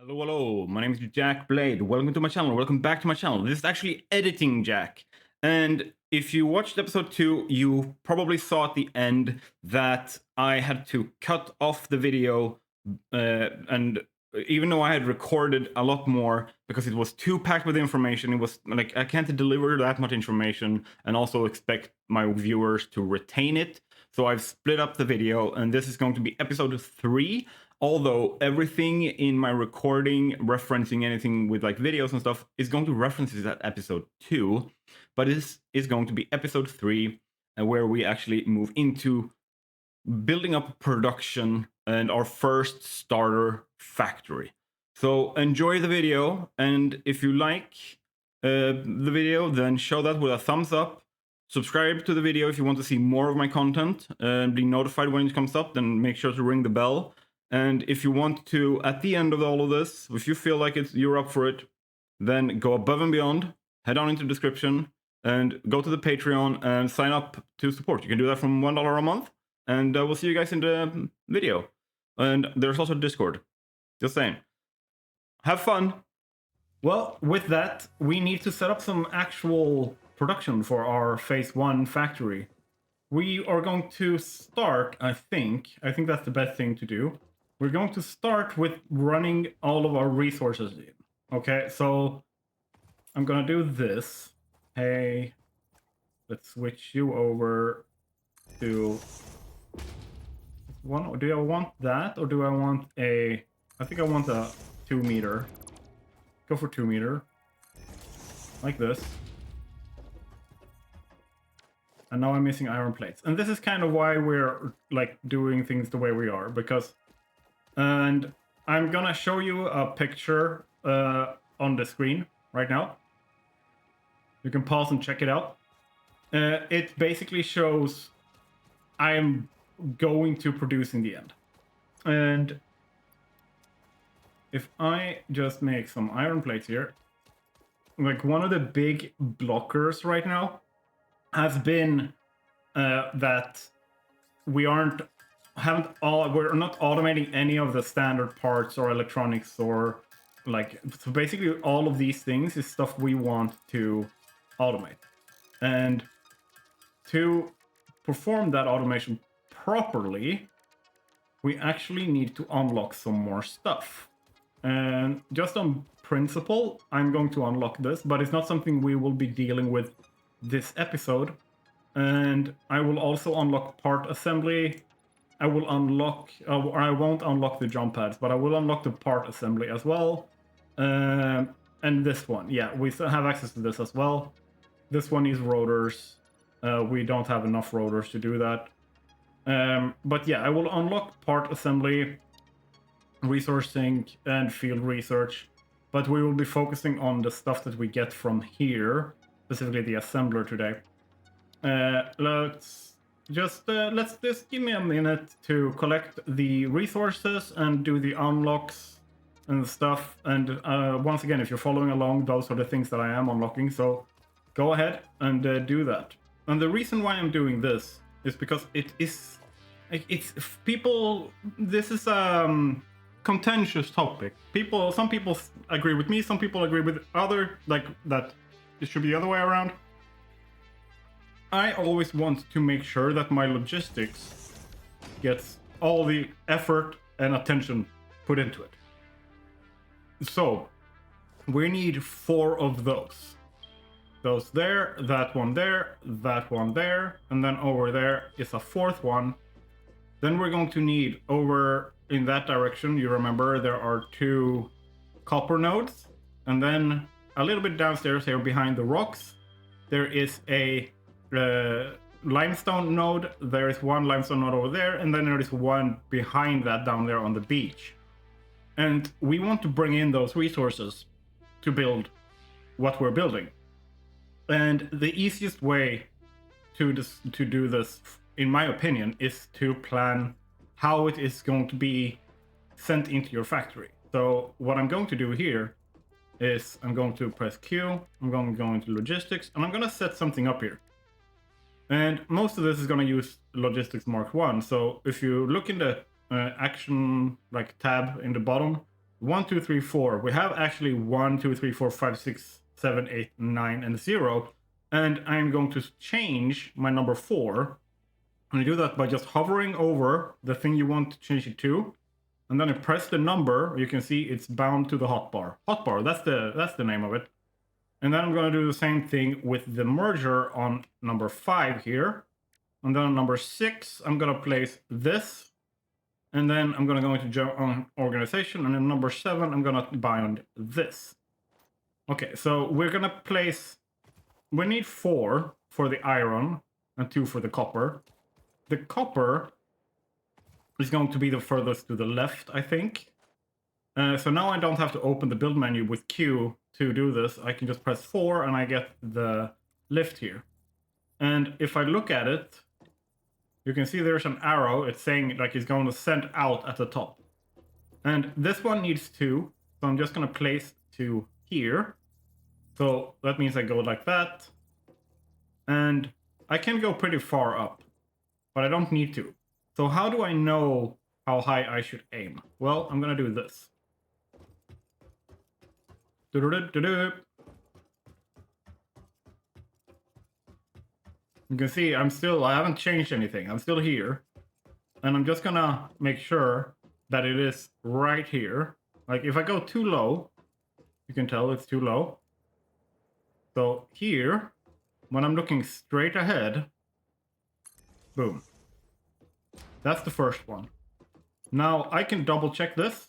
Hello, hello. My name is Jack Blade. Welcome to my channel. Welcome back to my channel. This is actually Editing Jack. And if you watched episode 2, you probably saw at the end that I had to cut off the video. And even though I had recorded a lot more because it was too packed with information, it was like I can't deliver that much information and also expect my viewers to retain it. So I've split up the video, and this is going to be episode 3. Although everything in my recording referencing anything with like videos and stuff is going to reference that episode 2, but this is going to be episode 3, where we actually move into building up production and our first starter factory. So enjoy the video, and if you like the video, then show that with a thumbs up. Subscribe to the video if you want to see more of my content and be notified when it comes up. Then make sure to ring the bell. And if you want to, at the end of all of this, if you feel like you're up for it, then go above and beyond, head on into the description, and go to the Patreon and sign up to support. You can do that from $1 a month, and we'll see you guys in the video. And there's also Discord. Just saying. Have fun. Well, with that, we need to set up some actual production for our phase 1 factory. We are going to start, I think that's the best thing to do. We're going to start with running all of our resources in. Okay, so I'm gonna do this. Hey, let's switch you over to one. Do I want that, or do I want I think I want a 2 meter. Go for 2 meter. Like this. And now I'm missing iron plates. And this is kind of why we're like doing things the way we are, because and I'm gonna show you a picture on the screen right now. You can pause and check it out. It basically shows I am going to produce in the end. And if I just make some iron plates here, like one of the big blockers right now has been that we're not automating any of the standard parts or electronics, or like, so basically all of these things is stuff we want to automate. And to perform that automation properly, we actually need to unlock some more stuff. And just on principle, I'm going to unlock this, but it's not something we will be dealing with this episode. And I will also unlock part assembly. I will unlock, or I won't unlock the jump pads, but I will unlock the part assembly as well. And this one, yeah, we still have access to this as well. This one is rotors. We don't have enough rotors to do that. But yeah, I will unlock part assembly, resource sink, and field research. But we will be focusing on the stuff that we get from here, specifically the assembler today. Let's just give me a minute to collect the resources and do the unlocks and stuff. And once again, if you're following along, those are the things that I am unlocking. So go ahead and do that. And the reason why I'm doing this is because it's people. This is a contentious topic. Some people agree with me. Some people agree with other, like that it should be the other way around. I always want to make sure that my logistics gets all the effort and attention put into it. So we need 4 of those. Those there, that one there, that one there, and then over there is a 4th one. Then we're going to need over in that direction, you remember there are 2 copper nodes, and then a little bit downstairs here behind the rocks, there is a limestone node. There is 1 limestone node over there, and then there is 1 behind that down there on the beach. And we want to bring in those resources to build what we're building. And the easiest way to do this, in my opinion, is to plan how it is going to be sent into your factory. So what I'm going to do here is I'm going to press Q, I'm going to go into logistics, and I'm going to set something up here. And most of this is going to use logistics mark 1. So if you look in the action like tab in the bottom, 1, 2, 3, 4. We have actually 1, 2, 3, 4, 5, 6, 7, 8, 9, and 0. And I'm going to change my number 4. And you do that by just hovering over the thing you want to change it to. And then I press the number. You can see it's bound to the hotbar. Hotbar, that's the name of it. And then I'm going to do the same thing with the merger on number 5 here. And then on number 6, I'm going to place this. And then I'm going to go into organization. And then number 7, I'm going to bind this. Okay, so we're going to place... We need 4 for the iron and 2 for the copper. The copper is going to be the furthest to the left, I think. So now I don't have to open the build menu with Q to do this. I can just press 4 and I get the lift here. And if I look at it, you can see there's an arrow. It's saying like it's going to send out at the top. And this one needs 2. So I'm just going to place 2 here. So that means I go like that. And I can go pretty far up, but I don't need to. So how do I know how high I should aim? Well, I'm going to do this. You can see I haven't changed anything. I'm still here. And I'm just going to make sure that it is right here. Like if I go too low, you can tell it's too low. So here, when I'm looking straight ahead, boom. That's the first one. Now I can double check this.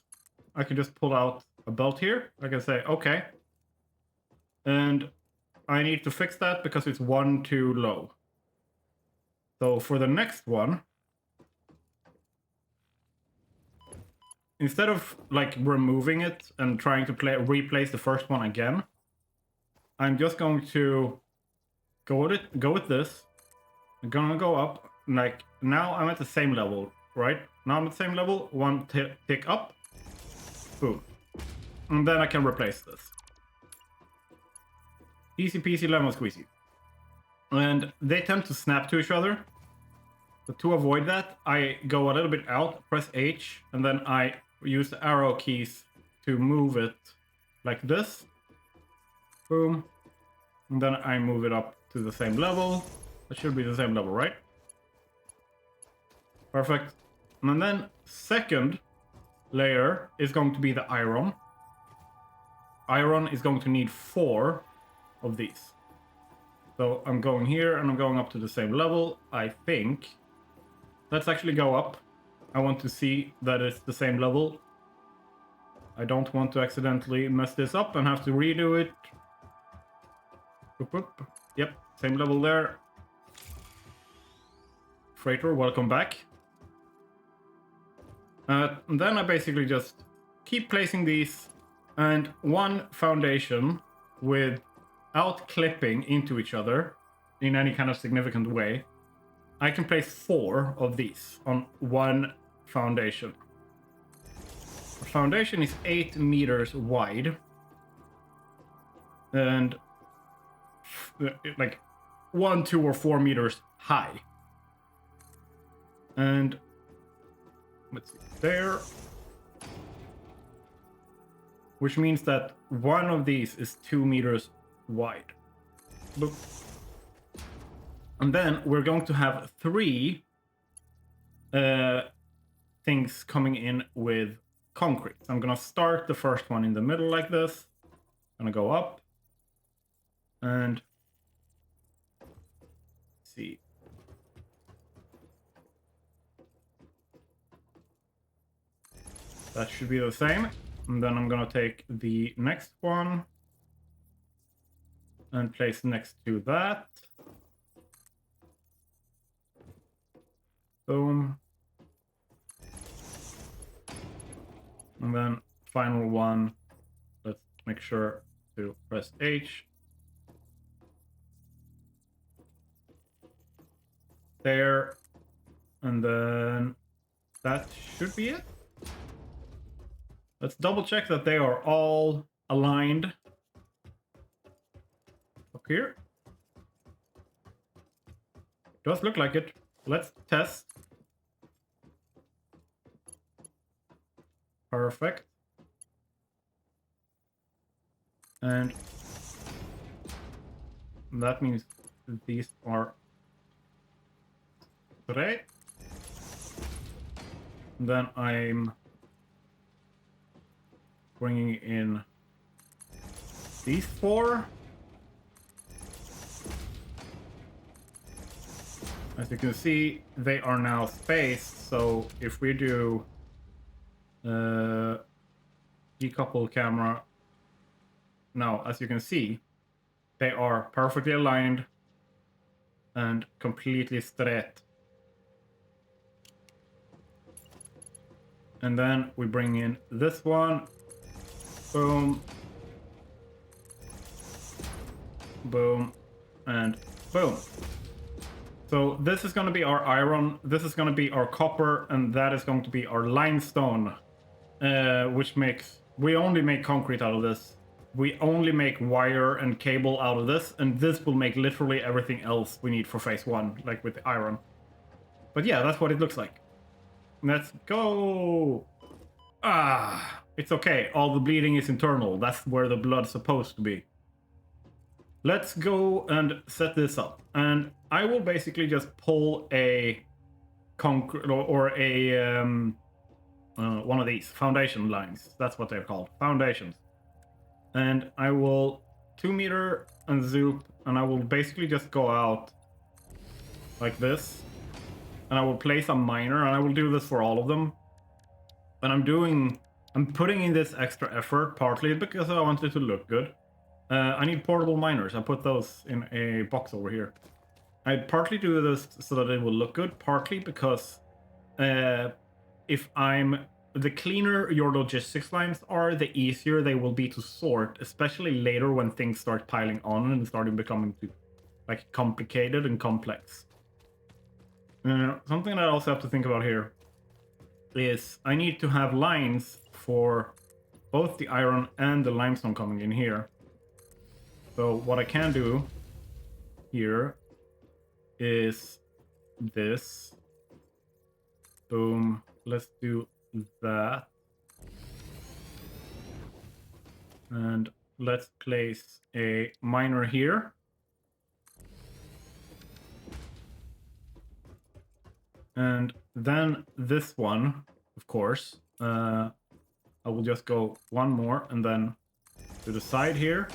I can just pull out a belt here. I can say, okay. And I need to fix that because it's 1 too low. So for the next one, instead of like removing it and trying to replace the first one again, I'm just going to go with this. I'm gonna go up. Like now I'm at the same level, right? Now I'm at the same level. 1 tick up. Boom. And then I can replace this. Easy peasy lemon squeezy. And they tend to snap to each other. So to avoid that, I go a little bit out, press H, and then I use the arrow keys to move it like this. Boom. And then I move it up to the same level. It should be the same level, right? Perfect. And then second layer is going to be the iron. Iron is going to need 4 of these. So I'm going here and I'm going up to the same level, I think. Let's actually go up. I want to see that it's the same level. I don't want to accidentally mess this up and have to redo it. Boop, boop. Yep, same level there. Freighter, welcome back. And then I basically just keep placing these and one foundation without clipping into each other in any kind of significant way. I can place 4 of these on one foundation. The foundation is 8 meters wide and like 1, 2, or 4 meters high. And let's see, there. Which means that one of these is 2 meters wide. Boop. And then we're going to have 3 things coming in with concrete. So I'm going to start the first one in the middle like this. I'm going to go up. And let's see. That should be the same. And then I'm going to take the next one and place next to that. Boom. And then final one, let's make sure to press H. There. And then that should be it. Let's double check that they are all aligned up here. Does look like it. Let's test. Perfect. And that means these are straight. Then I'm bringing in these 4. As you can see, they are now spaced, so if we do decouple camera, now as you can see, they are perfectly aligned and completely straight. And then we bring in this one, boom, boom, and boom. So this is going to be our iron, this is going to be our copper, and that is going to be our limestone, which makes, we only make concrete out of this. We only make wire and cable out of this, and this will make literally everything else we need for phase 1, like with the iron. But yeah, that's what it looks like. Let's go! Ah, it's okay, all the bleeding is internal, that's where the blood's supposed to be. Let's go and set this up, and I will basically just pull a concrete or a one of these foundation lines. That's what they're called, foundations. And I will 2 meter and zoop, and I will basically just go out like this, and I will place a miner, and I will do this for all of them. And I'm putting in this extra effort partly because I want it to look good. I need portable miners. I put those in a box over here. I partly do this so that it will look good, partly because if the cleaner your logistics lines are, the easier they will be to sort, especially later when things start piling on and starting becoming too like complicated and complex. Something I also have to think about here is I need to have lines for both the iron and the limestone coming in here. So what I can do here is this. Boom. Let's do that. And let's place a miner here. And then this one, of course, I will just go one more and then to the side here.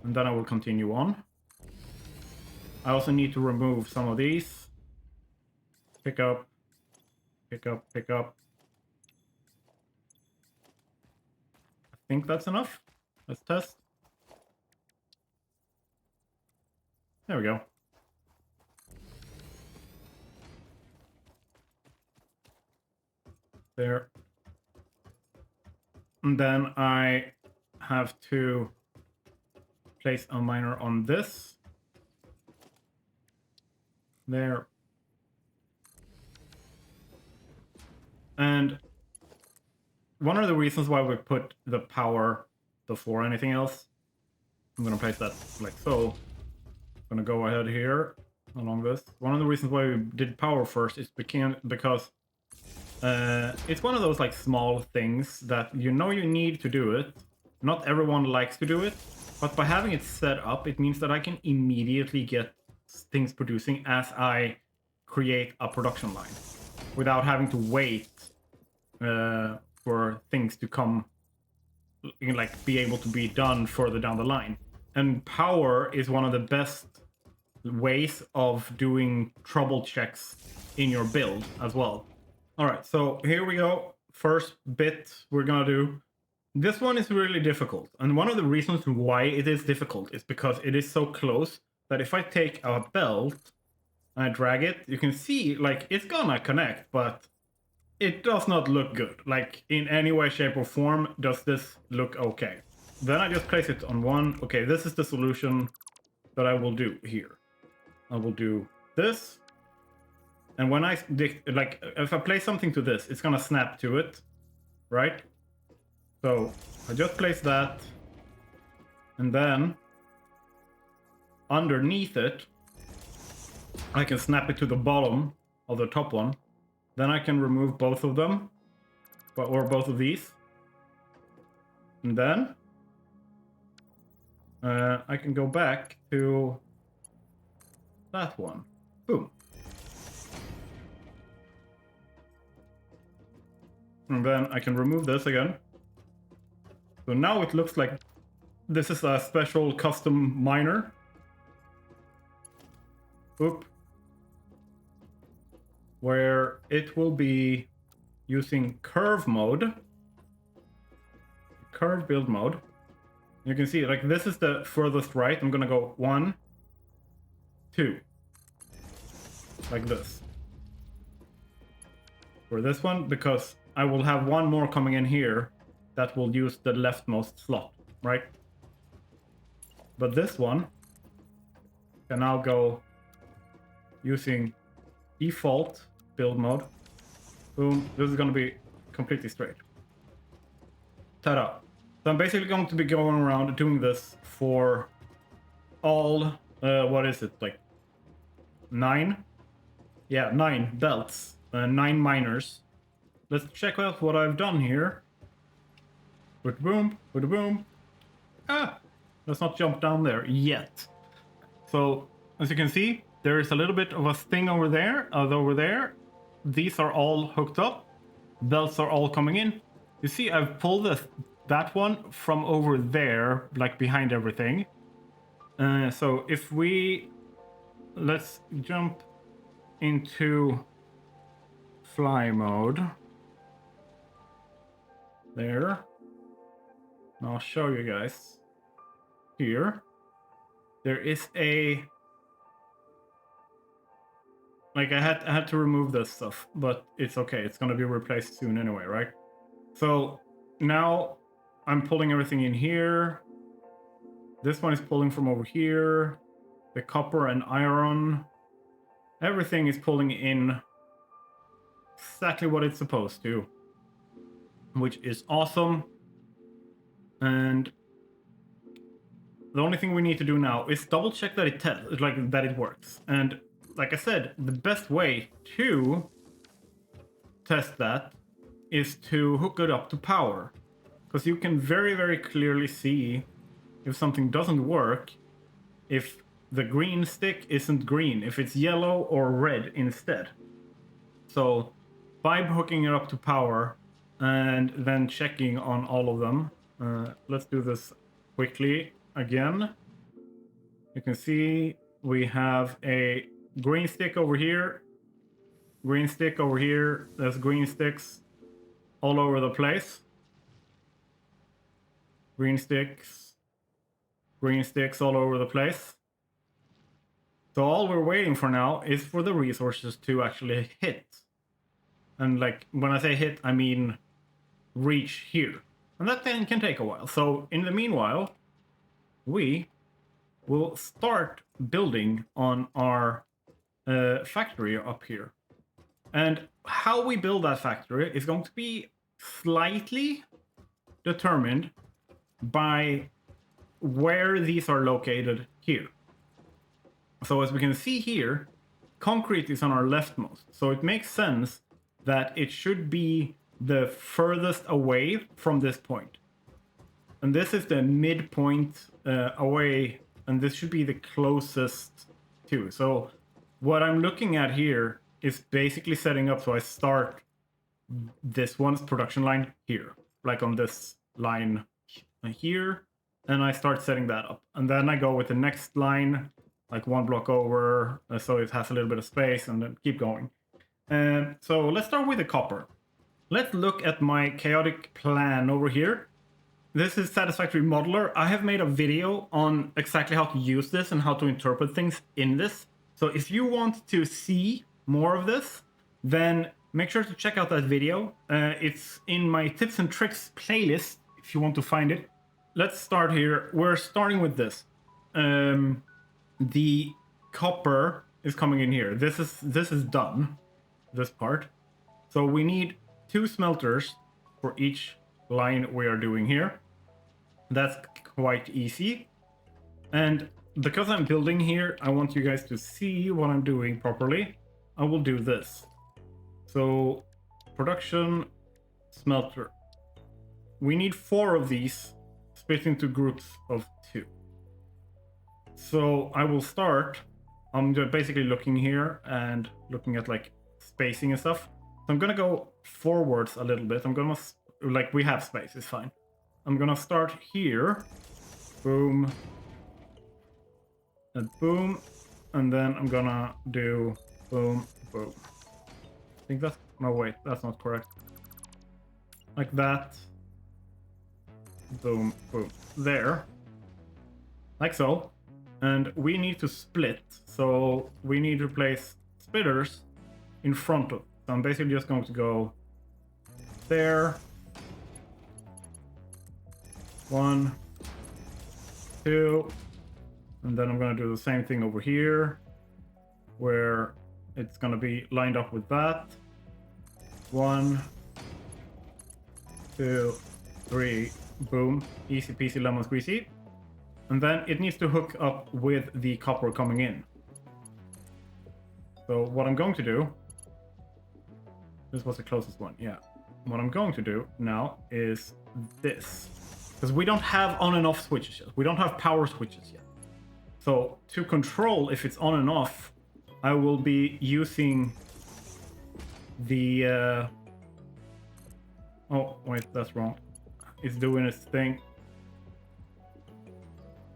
And then I will continue on. I also need to remove some of these. Pick up, pick up, pick up. I think that's enough. Let's test. There we go. There. And then I have to place a miner on this. There. And one of the reasons why we put the power before anything else, I'm going to place that like so. I'm going to go ahead here along this. One of the reasons why we did power first is because it's one of those like small things that you know you need to do it. Not everyone likes to do it, but by having it set up, it means that I can immediately get things producing as I create a production line without having to wait for things to come, like be able to be done further down the line. And power is one of the best ways of doing trouble checks in your build as well. All right, so here we go. First bit we're gonna do. This one is really difficult, and one of the reasons why it is difficult is because it is so close that if I take a belt and I drag it, you can see like it's gonna connect, but it does not look good. Like in any way, shape, or form does this look okay. Then I just place it on one. Okay, this is the solution that I will do here. I will do this. And when I, like, if I place something to this, it's gonna snap to it, right? So I just place that, and then underneath it, I can snap it to the bottom of the top one. Then I can remove both of them, or both of these. And then I can go back to that one. Boom. And then I can remove this again. So now it looks like this is a special custom miner. Oop. Where it will be using curve mode. Curve build mode. You can see, like, this is the furthest right. I'm gonna go 1, 2. Like this. For this one, because I will have one more coming in here that will use the leftmost slot, right? But this one can now go using default build mode. Boom, this is gonna be completely straight. Ta-da. So I'm basically going to be going around doing this for all, what is it, like 9? Yeah, 9 belts, 9 miners. Let's check out what I've done here. With boom, with boom. Ah, let's not jump down there yet. So, as you can see, there is a little bit of a thing over there, over there. These are all hooked up. Belts are all coming in. You see, I've pulled that one from over there, like behind everything. So if let's jump into fly mode. There. And I'll show you guys. Here. There is a... Like, I had to remove this stuff, but it's okay. It's gonna be replaced soon anyway, right? So now I'm pulling everything in here. This one is pulling from over here. The copper and iron. Everything is pulling in exactly what it's supposed to, which is awesome. And the only thing we need to do now is double check that it works. And like I said, the best way to test that is to hook it up to power, because you can very, very clearly see if something doesn't work, if the green stick isn't green, if it's yellow or red instead. So by hooking it up to power and then checking on all of them, let's do this quickly again. You can see we have a green stick over here, green stick over here. There's green sticks all over the place. Green sticks all over the place. So all we're waiting for now is for the resources to actually hit. And like, when I say hit, I mean reach here. And that then can take a while. So in the meanwhile, we will start building on our factory up here. And how we build that factory is going to be slightly determined by where these are located here. So as we can see here, concrete is on our leftmost. So it makes sense that it should be the furthest away from this point. And this is the midpoint away, and this should be the closest to. So what I'm looking at here is basically setting up so I start this one's production line here, like on this line here, and I start setting that up. And then I go with the next line, like one block over, so it has a little bit of space, and then keep going. So let's start with the copper. Let's look at my chaotic plan over here. This is Satisfactory Modeler. I have made a video on exactly how to use this and how to interpret things in this. So if you want to see more of this, then make sure to check out that video. It's in my tips and tricks playlist if you want to find it. Let's start here. We're starting with this. The copper is coming in here. This is done, this part. So we need 2 smelters for each line we are doing here. That's quite easy. And because I'm building here, I want you guys to see what I'm doing properly. I will do this. So production smelter. We need 4 of these split into groups of 2. So I will start. I'm just basically looking here and looking at like spacing and stuff. So I'm gonna go forwards a little bit. I'm gonna like we have space, it's fine. I'm gonna start here. Boom. And boom. And then I'm gonna do boom, boom. I think that's no wait, that's not correct. Like that. Boom, boom. There. Like so. And we need to split. So we need to place splitters in front of. So I'm basically just going to go there. 1, 2. And then I'm going to do the same thing over here, where it's going to be lined up with that. 1, 2, 3, boom. Easy peasy lemon squeezy. And then it needs to hook up with the copper coming in. So what I'm going to do, this was the closest one, yeah. What I'm going to do now is this. Because we don't have on and off switches yet. We don't have power switches yet. So to control if it's on and off, I will be using the... Oh, wait, that's wrong. It's doing its thing.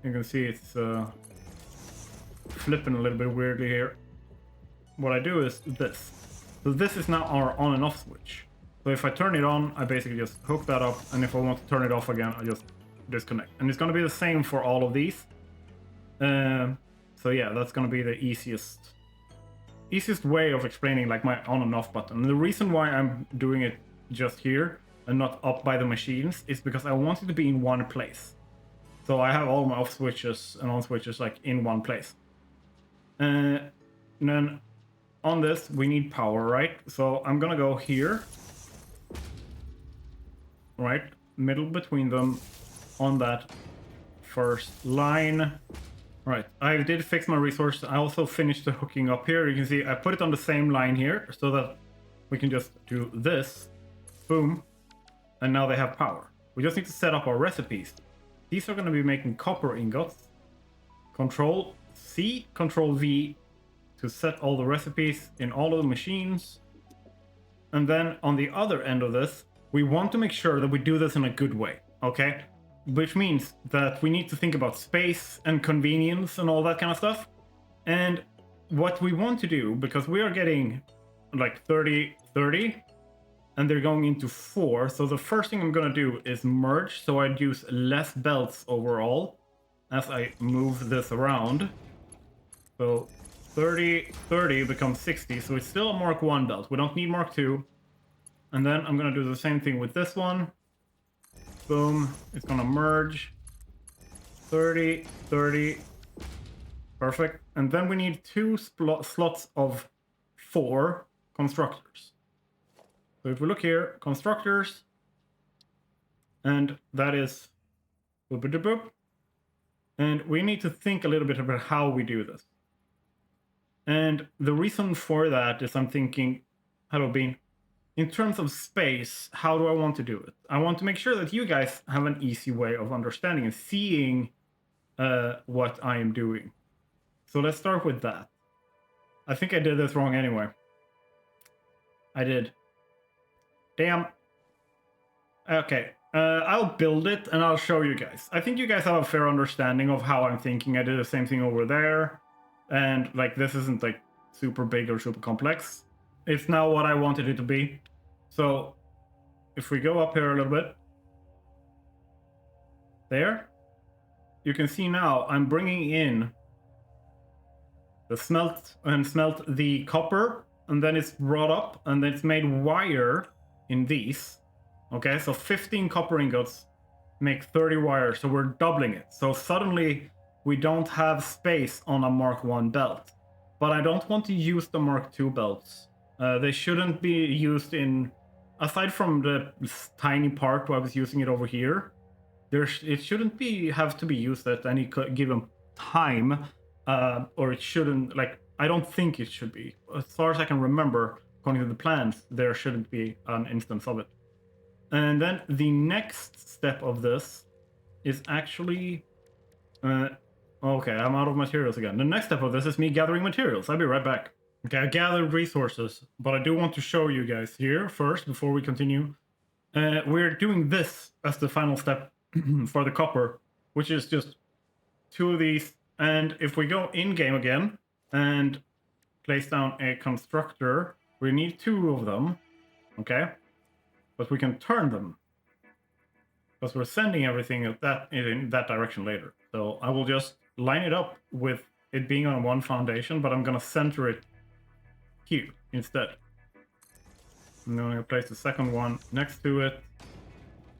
You can see it's flipping a little bit weirdly here. What I do is this. So this is now our on and off switch. So if I turn it on, I basically just hook that up, and if I want to turn it off again, I just disconnect. And it's going to be the same for all of these. So yeah, that's going to be the easiest way of explaining like my on and off button. And the reason why I'm doing it just here and not up by the machines is because I want it to be in one place. So I have all my off switches and on switches like in one place. And then on this, we need power, right? So I'm gonna go here, right? Middle between them on that first line. Right, I did fix my resource. I also finished the hooking up here. You can see I put it on the same line here so that we can just do this. Boom. And now they have power. We just need to set up our recipes. These are going to be making copper ingots. Control C, Control V to set all the recipes in all of the machines. And then on the other end of this, we want to make sure that we do this in a good way, okay? Which means that we need to think about space and convenience and all that kind of stuff. And what we want to do, because we are getting like 30, 30, and they're going into 4. So the first thing I'm going to do is merge, so I'd use less belts overall as I move this around. So 30, 30 becomes 60, so it's still a Mark 1 belt. We don't need Mark 2. And then I'm going to do the same thing with this one. Boom, it's going to merge. 30, 30. Perfect. And then we need 2 slots of 4 constructors. So if we look here, constructors, and that is boop, boop, boop. And we need to think a little bit about how we do this. And the reason for that is I'm thinking, hello Bean, in terms of space, how do I want to do it? I want to make sure that you guys have an easy way of understanding and seeing what I am doing. So let's start with that. I think I did this wrong anyway. I did. Damn. Okay, I'll build it and I'll show you guys. I think you guys have a fair understanding of how I'm thinking. I did the same thing over there. And like, this isn't like super big or super complex. It's now what I wanted it to be. So if we go up here a little bit. There. You can see now I'm bringing in the smelt the copper. And then it's brought up and then it's made wire in these. Okay, so 15 copper ingots make 30 wires, so we're doubling it. So suddenly we don't have space on a Mark 1 belt. But I don't want to use the Mark 2 belts. They shouldn't be used in, aside from the tiny part where I was using it over here, it shouldn't have to be used at any given time, or it shouldn't, like, I don't think it should be. As far as I can remember, according to the plans, there shouldn't be an instance of it. And then the next step of this is actually Okay, I'm out of materials again. The next step of this is me gathering materials. I'll be right back. Okay, I gathered resources, but I do want to show you guys here first before we continue. We're doing this as the final step for the copper, which is just 2 of these. And if we go in game again and place down a constructor, we need 2 of them. Okay, but we can turn them because we're sending everything in that direction later. So I will just line it up with it being on one foundation, but I'm gonna center it here instead. I'm gonna place the second one next to it.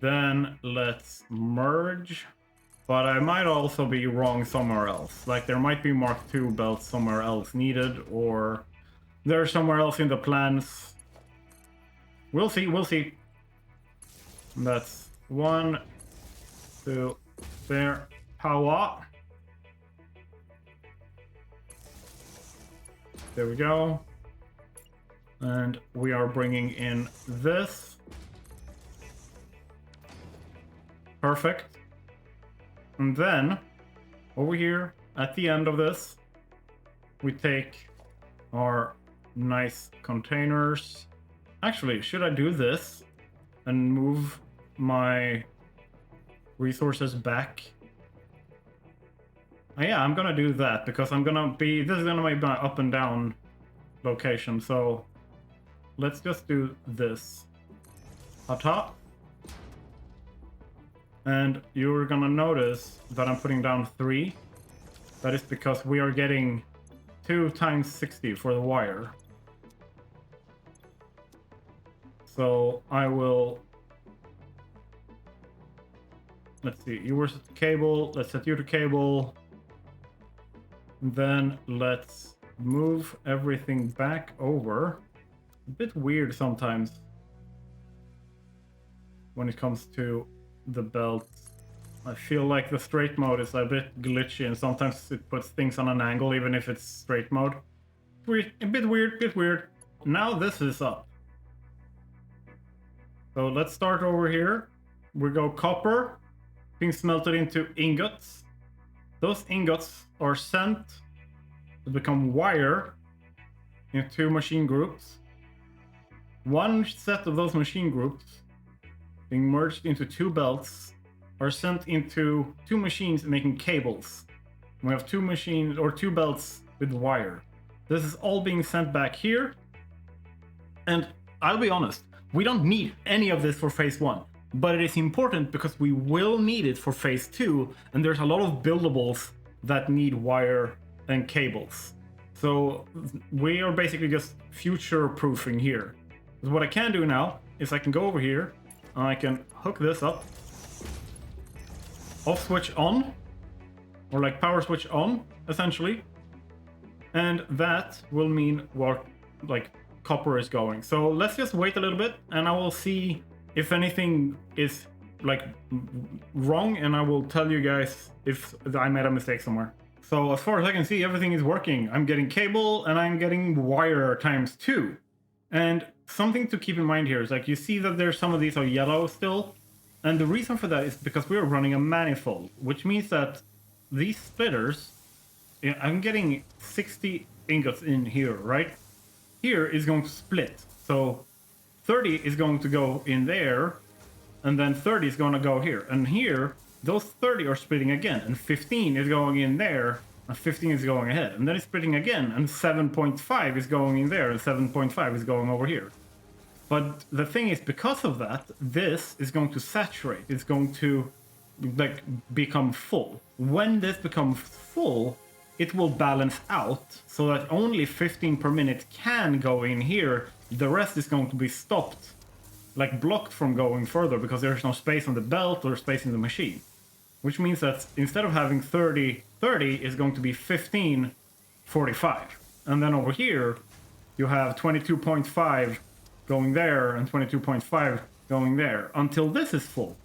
Then let's merge. But I might also be wrong somewhere else. Like there might be Mark II belts somewhere else needed, or they're somewhere else in the plans. We'll see, we'll see. That's 1, 2, there. Power. There we go. And we are bringing in this. Perfect. And then, over here, at the end of this, we take our nice containers. Actually, should I do this and move my resources back? Oh, yeah, I'm gonna do that because I'm gonna be, this is gonna be my up and down location. So let's just do this. Atop. And you're gonna notice that I'm putting down 3. That is because we are getting 2 times 60 for the wire. So I will, let's see, you were set to cable, let's set you to cable. Then let's move everything back over. A bit weird sometimes when it comes to the belt. I feel like the straight mode is a bit glitchy and sometimes it puts things on an angle even if it's straight mode. Weird, a bit weird. Now this is up. So let's start over here. We go copper being smelted into ingots. Those ingots are sent to become wire in 2 machine groups. One set of those machine groups being merged into 2 belts are sent into 2 machines making cables. We have 2 machines or 2 belts with wire. This is all being sent back here. And I'll be honest, we don't need any of this for phase 1, but it is important because we will need it for phase 2, and there's a lot of buildables that need wire and cables. So we are basically just future proofing here. Because what I can do now is I can go over here and I can hook this up. Off switch on, or like power switch on, essentially. And that will mean what like copper is going. So let's just wait a little bit and I will see if anything is like wrong, and I will tell you guys if I made a mistake somewhere. So as far as I can see, everything is working. I'm getting cable and I'm getting wire times 2. And something to keep in mind here is like you see that there's some of these are yellow still. And the reason for that is because we are running a manifold, which means that these splitters, I'm getting 60 ingots in here, right? Here is going to split. So 30 is going to go in there, and then 30 is going to go here. And here, those 30 are splitting again, and 15 is going in there, and 15 is going ahead. And then it's splitting again, and 7.5 is going in there, and 7.5 is going over here. But the thing is, because of that, this is going to saturate. It's going to like become full. When this becomes full, it will balance out so that only 15 per minute can go in here. The rest is going to be stopped, like blocked from going further because there's no space on the belt or space in the machine. Which means that instead of having 30, 30 is going to be 15, 45. And then over here, you have 22.5 going there and 22.5 going there until this is full.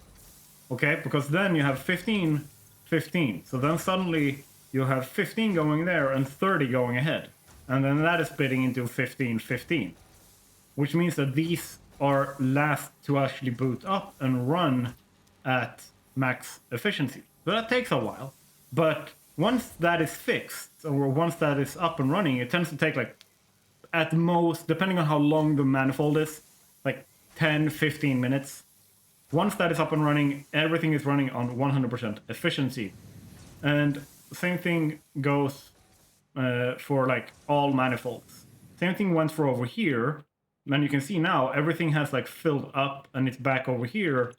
Okay, because then you have 15, 15. So then suddenly you have 15 going there and 30 going ahead. And then that is splitting into 15, 15. Which means that these are last to actually boot up and run at max efficiency. So that takes a while. But once that is fixed, or once that is up and running, it tends to take like, at most, depending on how long the manifold is, like 10-15 minutes. Once that is up and running, everything is running on 100% efficiency. And same thing goes for like all manifolds. Same thing went for over here. And you can see now everything has like filled up and it's back over here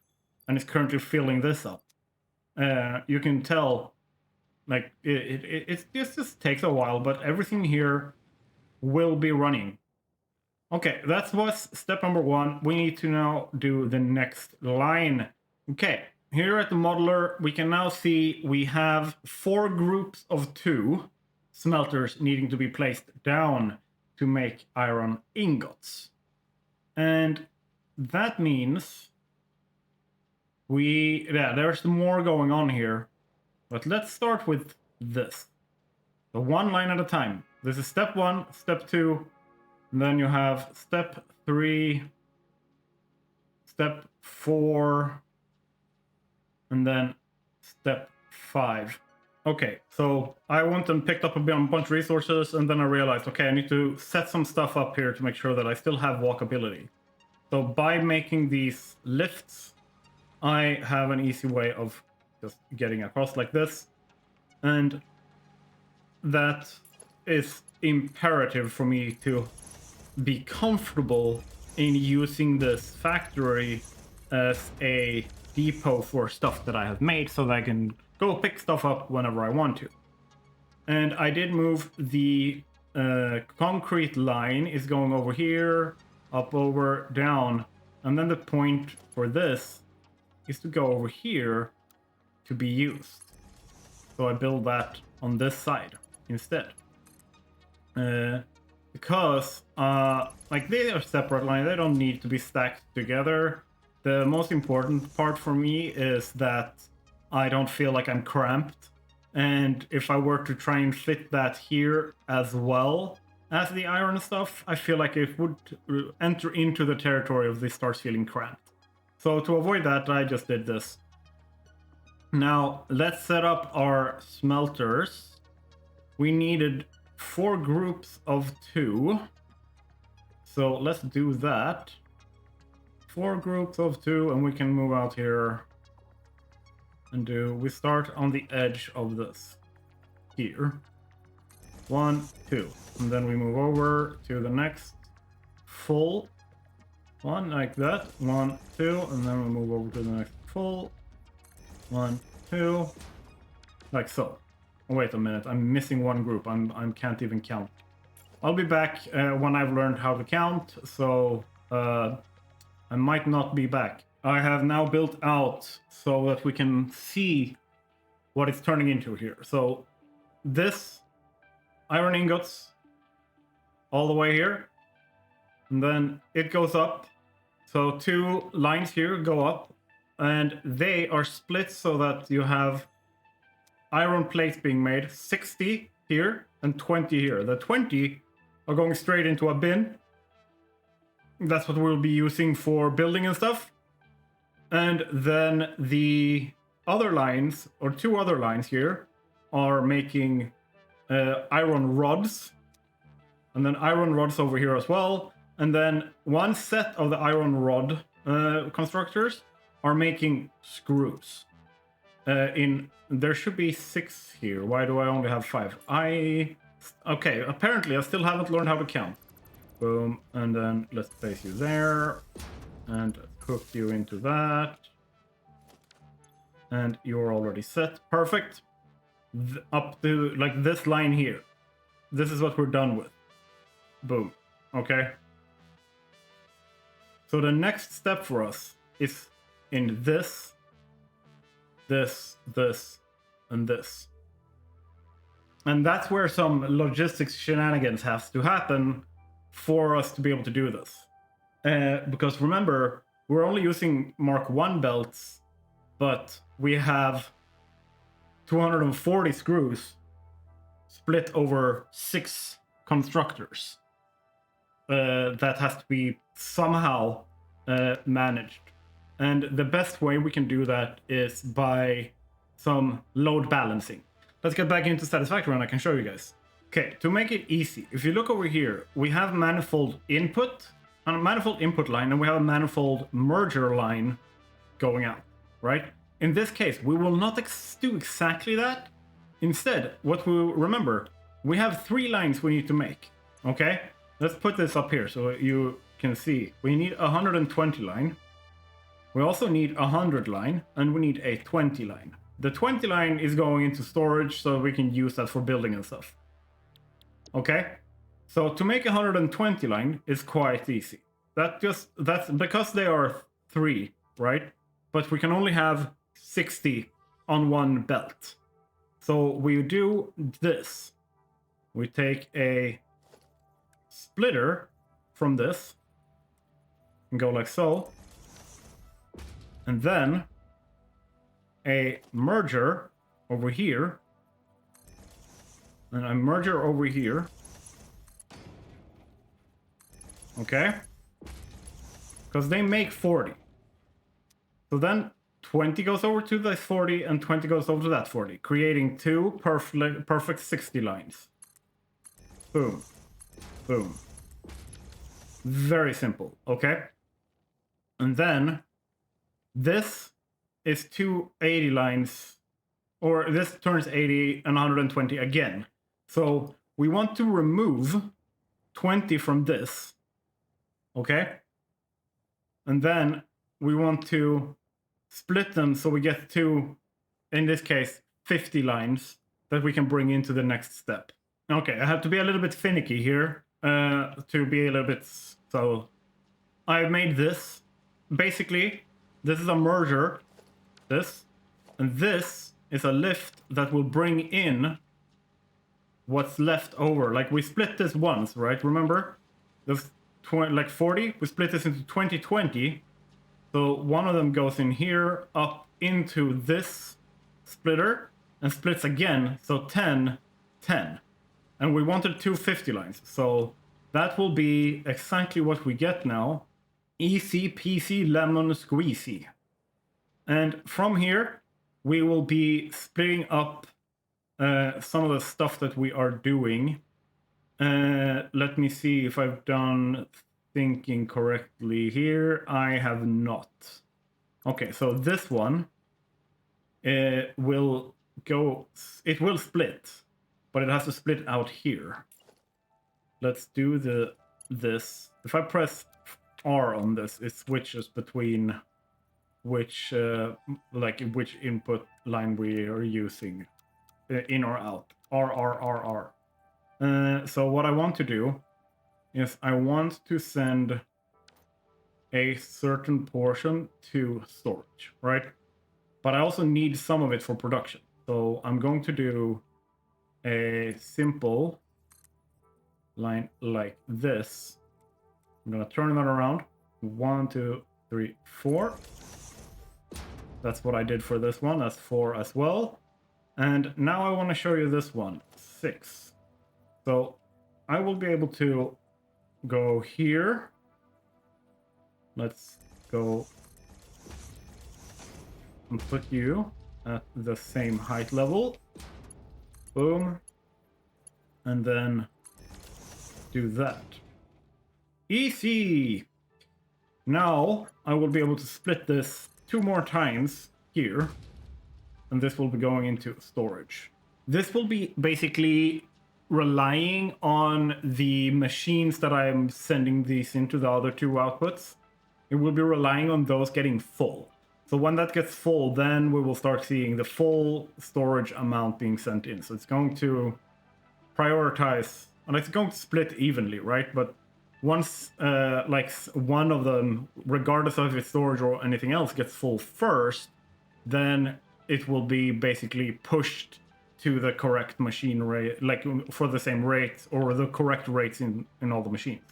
and it's currently filling this up. You can tell like it just takes a while, but everything here will be running. Okay, that was step number 1. We need to now do the next line. Okay, here at the modeler, we can now see we have 4 groups of 2 smelters needing to be placed down to make iron ingots. And that means there's more going on here. But let's start with this. So 1 line at a time. This is step 1, step 2, and then you have step 3, step 4, and then step 5. Okay, so I went and picked up a bunch of resources, and then I realized, okay, I need to set some stuff up here to make sure that I still have walkability. So by making these lifts, I have an easy way of just getting across like this. And that is imperative for me to be comfortable in using this factory as a depot for stuff that I have made so that I can go pick stuff up whenever I want to. And I did move the concrete line is going over here, up, over, down. And then the point for this is to go over here to be used. So I build that on this side instead. Because like they are separate lines, they don't need to be stacked together. The most important part for me is that I don't feel like I'm cramped. And if I were to try and fit that here as well as the iron stuff, I feel like it would enter into the territory of this starts feeling cramped. So to avoid that, I just did this. Now let's set up our smelters. We needed 4 groups of 2. So let's do that. 4 groups of 2, and we can move out here and we start on the edge of this here. 1, 2, and then we move over to the next full one like that. 1, 2, and then we move over to the next full 1, 2, like so. Oh, wait a minute, I'm missing 1 group. I can't even count. I'll be back when I've learned how to count, so I might not be back. I have now built out so that we can see what it's turning into here. So this iron ingots all the way here, and then it goes up. So 2 lines here go up, and they are split so that you have iron plates being made, 60 here and 20 here. The 20 are going straight into a bin. That's what we'll be using for building and stuff. And then the other lines, or 2 other lines here, are making iron rods. And then iron rods over here as well. And then 1 set of the iron rod constructors are making screws. There should be 6 here. Why do I only have 5? Okay, apparently I still haven't learned how to count. Boom, and then let's place you there, and hook you into that. And you're already set. Perfect. Up to like this line here. This is what we're done with. Boom. Okay. So the next step for us is in this, and this. And that's where some logistics shenanigans has to happen for us to be able to do this. Because remember, we're only using Mark 1 belts, but we have 240 screws split over 6 constructors. That has to be somehow managed. And the best way we can do that is by some load balancing. let's get back into Satisfactory and I can show you guys. Okay, to make it easy, if you look over here, we have manifold input, a manifold input line, and we have a manifold merger line going out, right? In this case, we will not do exactly that. Instead, what we remember, we have 3 lines we need to make, okay? Let's put this up here so you can see. We need a 120 line. We also need a 100 line, and we need a 20 line. The 20 line is going into storage so we can use that for building and stuff. Okay? So to make a 120 line is quite easy. That's because they are 3, right? But we can only have 60 on one belt. So we do this. We take a splitter from this and go like so. And then a merger over here. And a merger over here. Okay? Because they make 40. So then 20 goes over to this 40 and 20 goes over to that 40, creating 2 perfect 60 lines. Boom. Boom. Very simple, okay? And then this is 2 80 lines, or this turns 80 and 120 again. So we want to remove 20 from this, okay? And then we want to split them so we get to, in this case, 50 lines that we can bring into the next step. Okay, I have to be a little bit finicky here to be a little bit... So I made this. Basically, this is a merger, this, and this is a lift that will bring in what's left over. Like, we split this once, right? Remember? There's 40, we split this into 20. So one of them goes in here, up into this splitter, and splits again, so 10. And we wanted 250 lines, so that will be exactly what we get now. Easy peasy lemon squeezy. And from here, we will be splitting up some of the stuff that we are doing. Let me see if I've done thinking correctly here. I have not. Okay, so this one will go... It will split, but it has to split out here. Let's do this. If I press R on this, it switches between which input line we are using, in or out. R. So what I want to do is I want to send a certain portion to storage, right? But I also need some of it for production. So I'm going to do a simple line like this. I'm gonna turn that around. 1, 2, 3, 4. That's what I did for this one. That's 4 as well. And now I want to show you this one, 6. So I will be able to go here. Let's go and put you at the same height level. Boom. And then do that. Easy! Now I will be able to split this 2 more times here. And this will be going into storage. This will be basically relying on the machines that I'm sending these into, the other 2 outputs. It will be relying on those getting full. So when that gets full, then we will start seeing the full storage amount being sent in. So it's going to prioritize, and it's going to split evenly, right? But once like one of them, regardless of if it's storage or anything else, gets full first, then it will be basically pushed to the correct machine rate, like for the same rate or the correct rates in all the machines.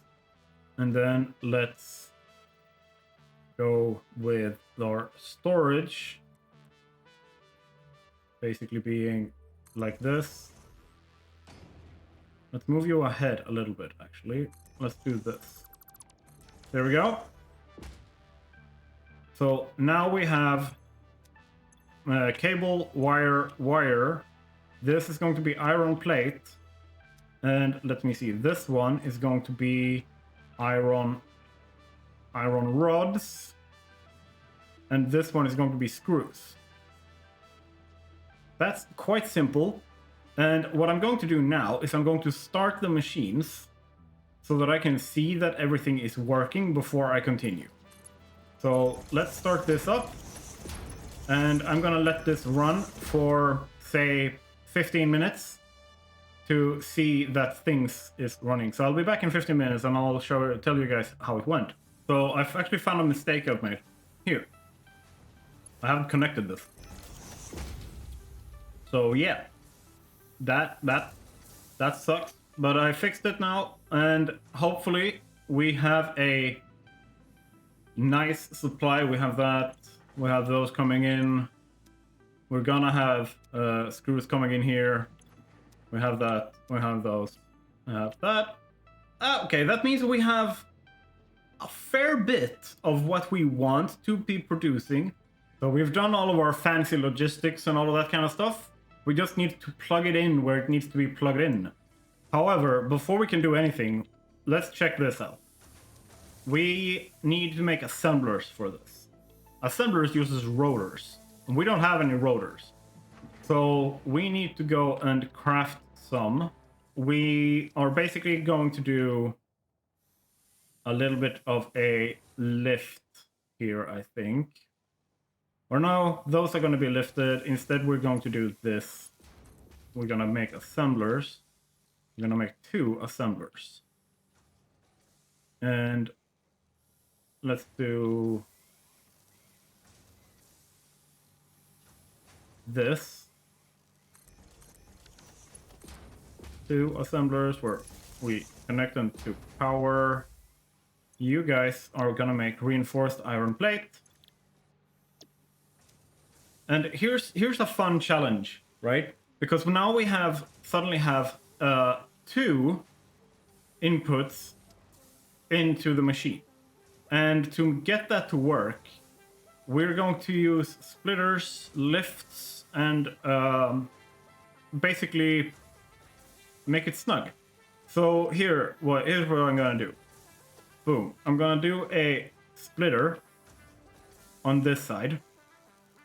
And then let's go with our storage basically being like this. Let's move you ahead a little bit, actually. Let's do this. There we go. So now we have cable, wire, This is going to be iron plate. And let me see, this one is going to be iron rods. And this one is going to be screws. That's quite simple. And what I'm going to do now is I'm going to start the machines so that I can see that everything is working before I continue. So let's start this up. And I'm gonna let this run for, say, 15 minutes to see that things is running. So I'll be back in 15 minutes and I'll tell you guys how it went. So I've actually found a mistake I've made. Here. I haven't connected this. So yeah. That sucks. But I fixed it now, and hopefully we have a nice supply. We have that. We have those coming in. We're gonna have screws coming in here. We have that. We have those. We have that. Okay, that means we have a fair bit of what we want to be producing. So we've done all of our fancy logistics and all of that kind of stuff. We just need to plug it in where it needs to be plugged in. However, before we can do anything, let's check this out. We need to make assemblers for this. Assemblers uses rotors, and we don't have any rotors. So we need to go and craft some. We are basically going to do a little bit of a lift here, I think. Or no, those are going to be lifted. Instead, we're going to do this. We're going to make assemblers. We're going to make 2 assemblers. And let's do this. 2 assemblers where we connect them to power. You guys are going to make reinforced iron plate. And here's a fun challenge, right? Because now we suddenly have 2 inputs into the machine. And to get that to work, we're going to use splitters, lifts, and basically make it snug. So here's what I'm gonna do. Boom. I'm gonna do a splitter on this side.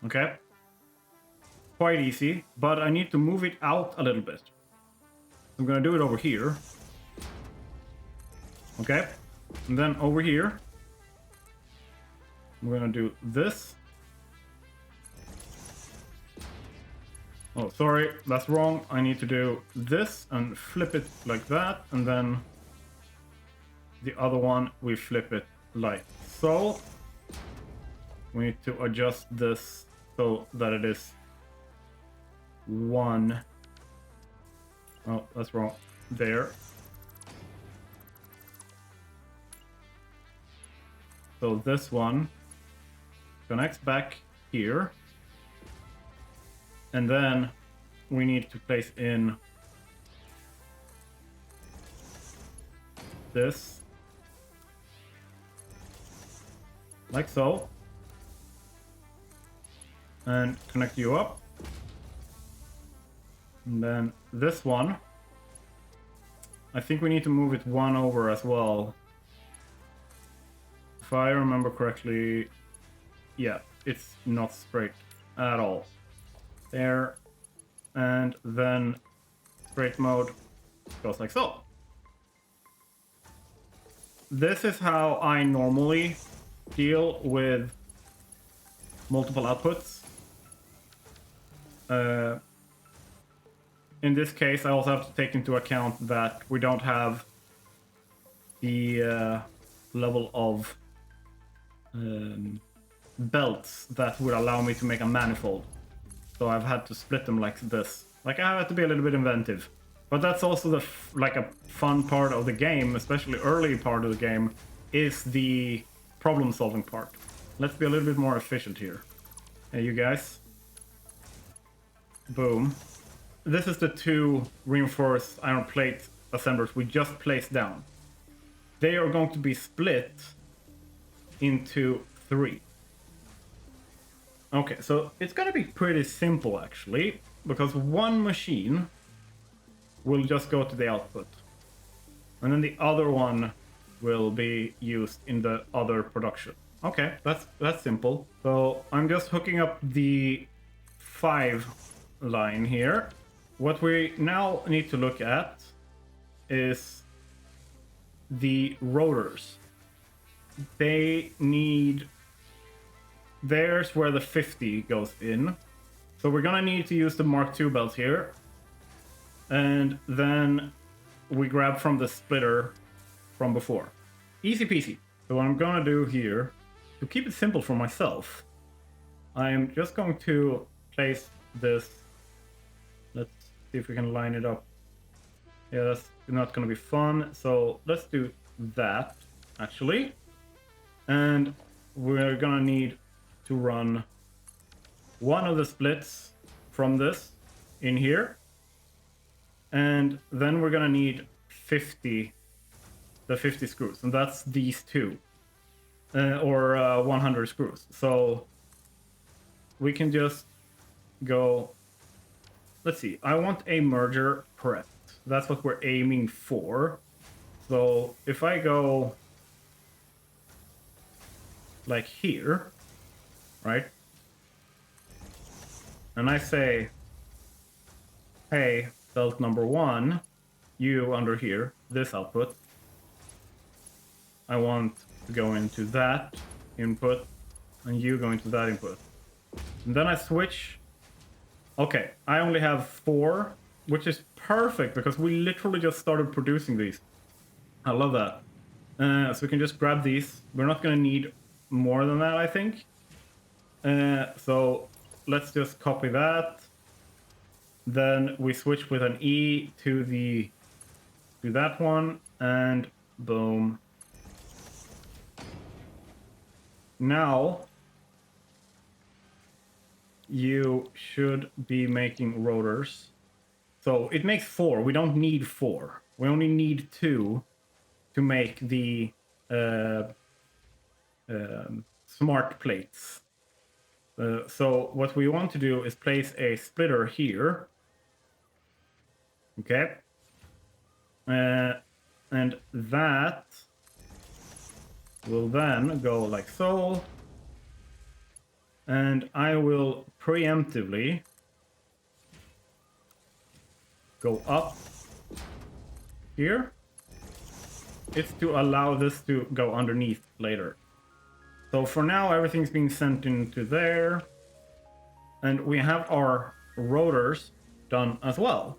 Okay. Quite easy, but I need to move it out a little bit. I'm gonna do it over here. Okay. And then over here, I'm gonna do this. Oh, sorry, that's wrong. I need to do this and flip it like that, and then the other one, we flip it like so. We need to adjust this so that it is 1. Oh, that's wrong. There. So this one connects back here. And then we need to place in this. Like so. And connect you up. And then this one, I think we need to move it 1 over as well. If I remember correctly, yeah, it's not straight at all. There, and then straight mode goes like so. This is how I normally deal with multiple outputs. In this case, I also have to take into account that we don't have the level of belts that would allow me to make a manifold. So I've had to split them like this. Like, I have to be a little bit inventive. But that's also a fun part of the game, especially early part of the game, is the problem solving part. Let's be a little bit more efficient here. Hey, you guys. Boom. This is the 2 reinforced iron plate assemblers we just placed down. They are going to be split into 3. Okay, so it's gonna be pretty simple actually. because one machine will just go to the output. And then the other one will be used in the other production. Okay, that's simple. So I'm just hooking up the 5 line here. What we now need to look at is the rotors. They need... There's where the 50 goes in. So we're gonna need to use the Mark II belt here. And then we grab from the splitter from before. Easy peasy. So what I'm gonna do here, to keep it simple for myself, I'm just going to place this. Let's see if we can line it up. Yeah, that's not gonna be fun. So let's do that, actually. And we're gonna need to run one of the splits from this in here. And then we're gonna need 50 screws, and that's these two, or 100 screws. So we can just go, let's see, I want a merger prepped. That's what we're aiming for. So if I go like here, right? And I say, hey, belt number 1, you under here, this output, I want to go into that input, and you go into that input. And then I switch. Okay, I only have 4, which is perfect because we literally just started producing these. I love that. So we can just grab these. We're not going to need more than that, I think. So let's just copy that. Then we switch with an E to that one, and boom. Now you should be making rotors. So it makes 4. We don't need 4. We only need 2 to make the smart plates. So what we want to do is place a splitter here. Okay. And that will then go like so. And I will preemptively go up here. It's to allow this to go underneath later. So for now, everything's being sent into there. And we have our rotors done as well.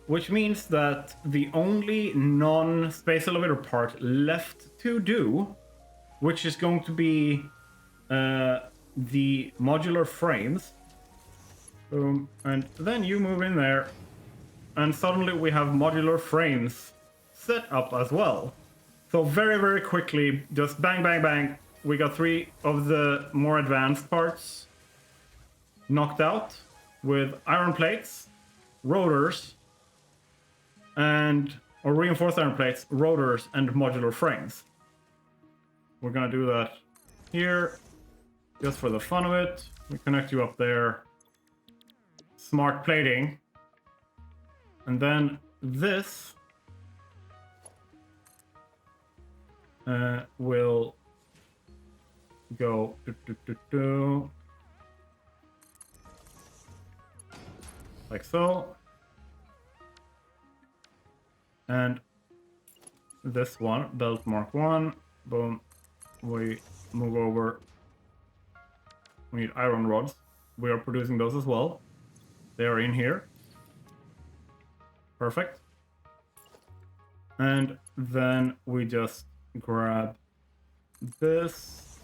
Which means that the only non-space elevator part left to do, which is going to be the modular frames. Boom. And then you move in there, and suddenly we have modular frames set up as well. So very, very quickly, just bang, bang, bang, we got 3 of the more advanced parts knocked out with iron plates, rotors, or reinforced iron plates, rotors, and modular frames. We're gonna do that here, just for the fun of it. We connect you up there. Smart plating. And then this will go like so. And this one, belt mark 1, boom, we move over. We need iron rods. We are producing those as well. They are in here. Perfect. And then we just grab this.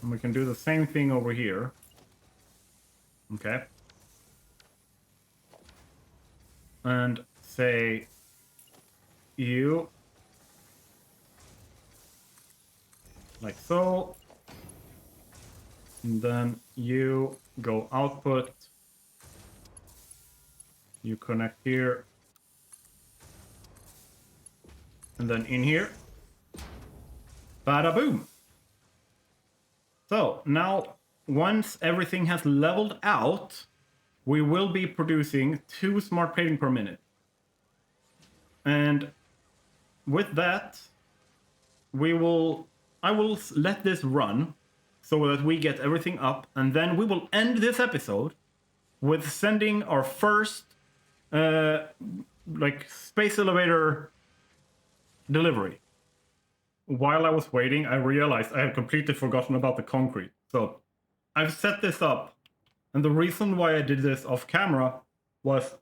And we can do the same thing over here. Okay. And say you like so. And then you go output. You connect here. And then in here. Bada boom. So now once everything has leveled out, we will be producing 2 smart plating per minute. And with that, I will let this run so that we get everything up, and then we will end this episode with sending our first space elevator delivery. While I was waiting, I realized I had completely forgotten about the concrete. So I've set this up, and the reason why I did this off camera was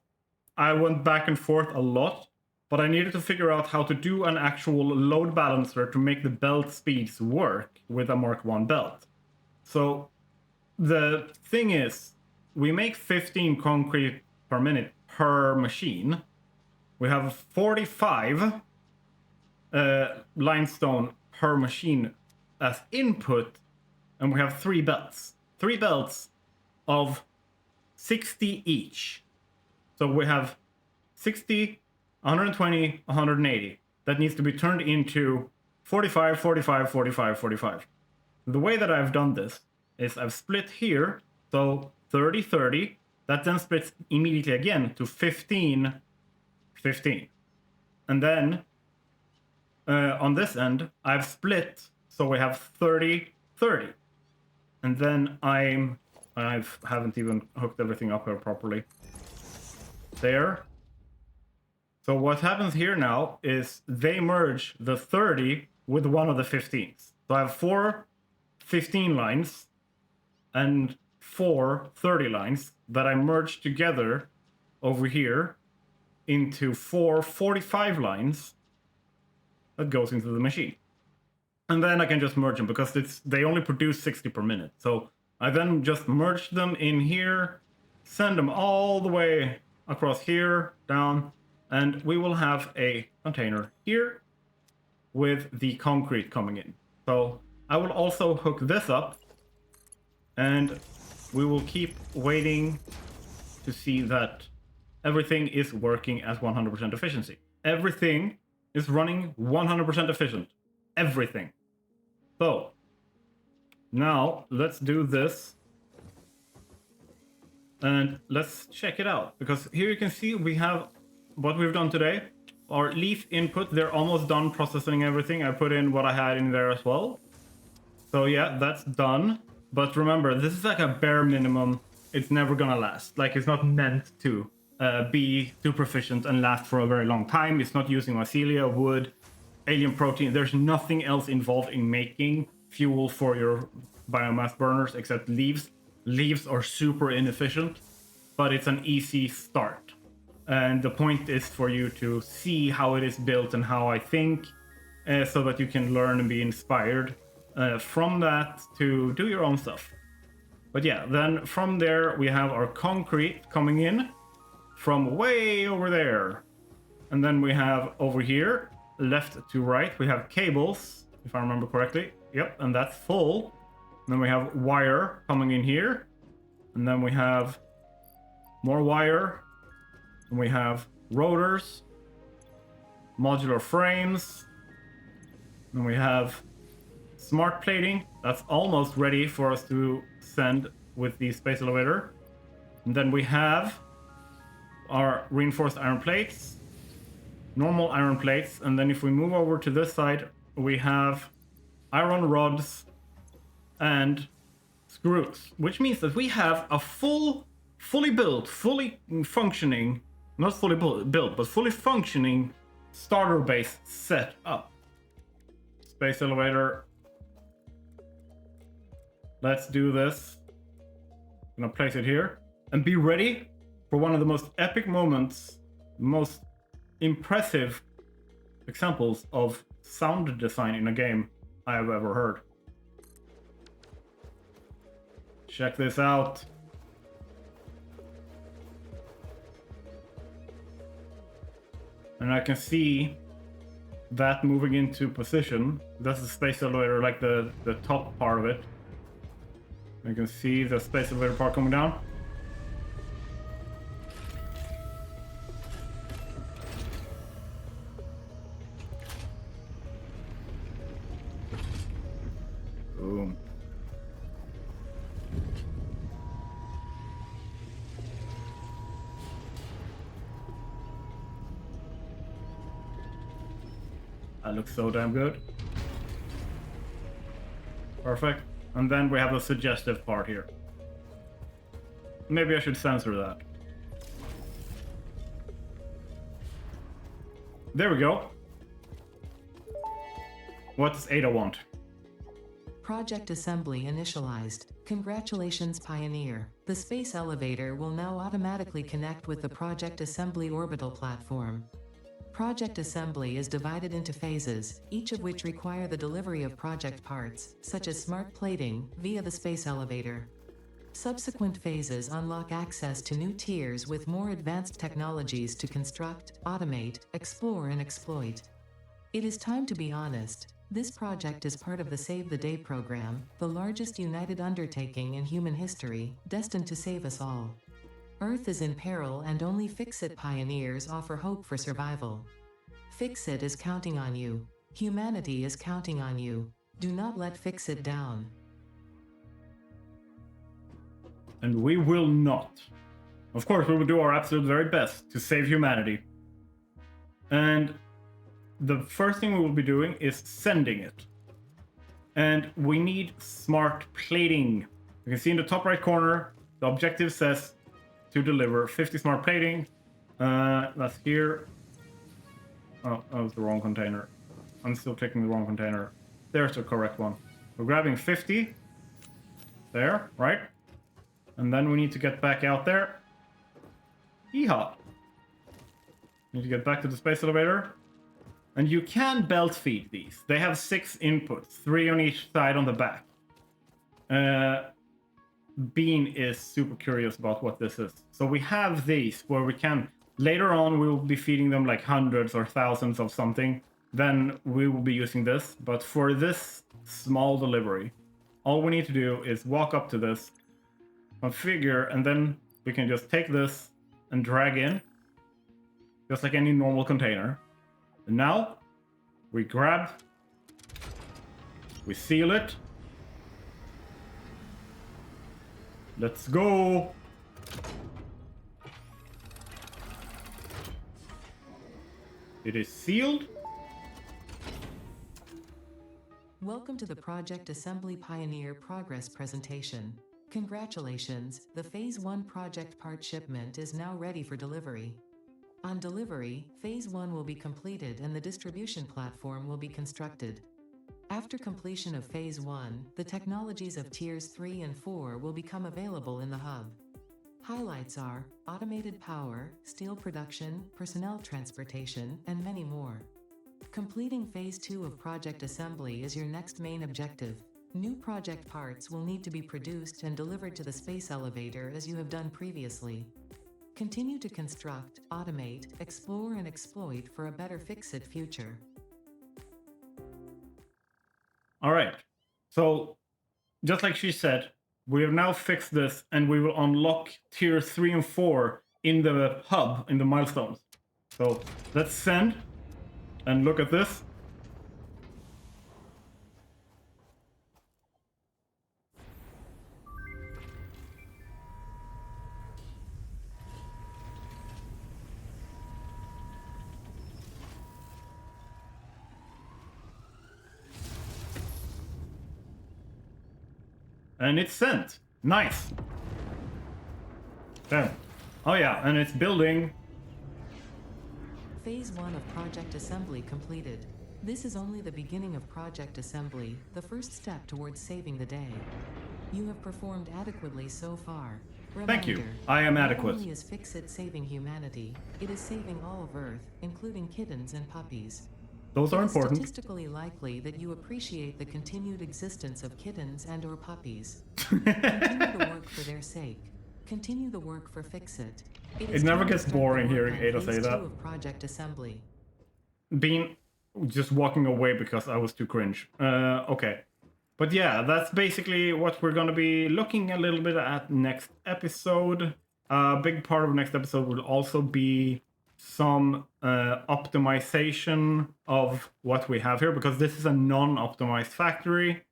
I went back and forth a lot, but I needed to figure out how to do an actual load balancer to make the belt speeds work with a Mark 1 belt. So the thing is, we make 15 concrete per minute per machine. We have 45 limestone per machine as input, and we have 3 belts. 3 belts of 60 each. So we have 60, 120, 180. That needs to be turned into 45, 45, 45, 45. The way that I've done this is I've split here, so 30, 30. That then splits immediately again to 15, 15. And then on this end, I've split, so we have 30, 30. And then I haven't even hooked everything up here properly. There. So what happens here now is they merge the 30 with one of the 15s. So I have 4 15 lines and 4 30 lines that I merge together over here into 4 45 lines that goes into the machine. And then I can just merge them because they only produce 60 per minute. So I then just merge them in here, send them all the way across here, down, and we will have a container here with the concrete coming in. So I will also hook this up, and we will keep waiting to see that everything is working as 100% efficiency. Everything is running 100% efficient. Everything. So now let's do this and let's check it out, because here you can see we have what we've done today. Our leaf input, they're almost done processing everything. I put in what I had in there as well. So yeah, that's done. But remember, this is like a bare minimum. It's never gonna last. Like, it's not meant to be super efficient and last for a very long time. It's not using mycelia, wood, alien protein. There's nothing else involved in making fuel for your biomass burners except leaves. Leaves are super inefficient, but it's an easy start. And the point is for you to see how it is built and how I think, so that you can learn and be inspired from that to do your own stuff. But yeah, then from there we have our concrete coming in from way over there. And then we have over here, left to right, we have cables, if I remember correctly. Yep, and that's full. And then we have wire coming in here. And then we have more wire. And we have rotors, modular frames. And we have smart plating. That's almost ready for us to send with the space elevator. And then we have our reinforced iron plates, normal iron plates. And then if we move over to this side, we have iron rods and screws, which means that we have a fully built, fully functioning, not fully built, but fully functioning starter base set up. Space elevator. Let's do this. I'm gonna place it here and be ready for one of the most epic moments, most impressive examples of sound design in a game I have ever heard. Check this out. And I can see that moving into position. That's the space elevator, like the top part of it. You can see the space elevator part coming down. Boom. That looks so damn good. Perfect. And then we have a suggestive part here. Maybe I should censor that. There we go. What does Ada want? Project assembly initialized. Congratulations, Pioneer. The space elevator will now automatically connect with the Project Assembly orbital platform. Project assembly is divided into phases, each of which require the delivery of project parts, such as smart plating, via the space elevator. Subsequent phases unlock access to new tiers with more advanced technologies to construct, automate, explore, and exploit. It is time to be honest. This project is part of the Save the Day program, the largest united undertaking in human history, destined to save us all. Earth is in peril and only Fix-It pioneers offer hope for survival. Fix-It is counting on you. Humanity is counting on you. Do not let Fix-It down. And we will not. Of course, we will do our absolute very best to save humanity. And the first thing we will be doing is sending it. And we need smart plating. You can see in the top right corner, the objective says to deliver 50 smart plating. That's here. Oh, that was the wrong container. I'm still clicking the wrong container. There's the correct one. We're grabbing 50. There, right? And then we need to get back out there. Yeehaw. Need to get back to the space elevator. And you can belt feed these. They have 6 inputs, 3 on each side on the back. Bean is super curious about what this is. So we have these where we can, later on we will be feeding them like hundreds or thousands of something. Then we will be using this. But for this small delivery, all we need to do is walk up to this, configure, and then we can just take this and drag in, just like any normal container. And now we grab, we seal it. Let's go. It is sealed. Welcome to the Project Assembly Pioneer Progress presentation. Congratulations, the Phase 1 project part shipment is now ready for delivery. On delivery, Phase 1 will be completed and the distribution platform will be constructed. After completion of Phase 1, the technologies of Tiers 3 and 4 will become available in the hub. Highlights are automated power, steel production, personnel transportation, and many more. Completing Phase 2 of project assembly is your next main objective. New project parts will need to be produced and delivered to the space elevator as you have done previously. Continue to construct, automate, explore, and exploit for a better Fix-It future. All right. So, just like she said, we have now fixed this and we will unlock tier 3 and 4 in the hub, in the milestones. So, let's send and look at this. And it's sent. Nice. Damn. Oh yeah, and it's building. Phase 1 of project assembly completed. This is only the beginning of project assembly, the first step towards saving the day. You have performed adequately so far. Thank you. Reminder, I am not adequate. only is Fix-It saving humanity, it is saving all of Earth, including kittens and puppies. Those are It is important. statistically likely that you appreciate the continued existence of kittens and/or puppies. Continue the work for their sake. Continue the work for Fix-It. It never gets boring hearing Ada say that. Of project assembly. Being just walking away because I was too cringe. Okay. But yeah, that's basically what we're gonna be looking a little bit at next episode. A big part of next episode will also be some optimization of what we have here, because this is a non-optimized factory.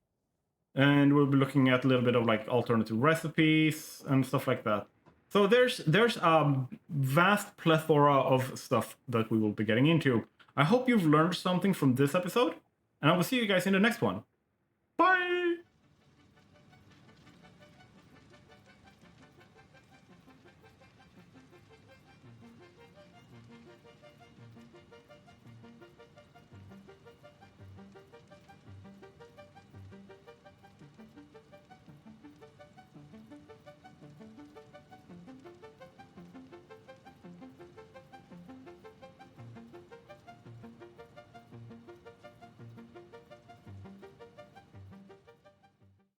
And we'll be looking at a little bit of like alternative recipes and stuff like that. So there's a vast plethora of stuff that we will be getting into. I hope you've learned something from this episode, and I will see you guys in the next one.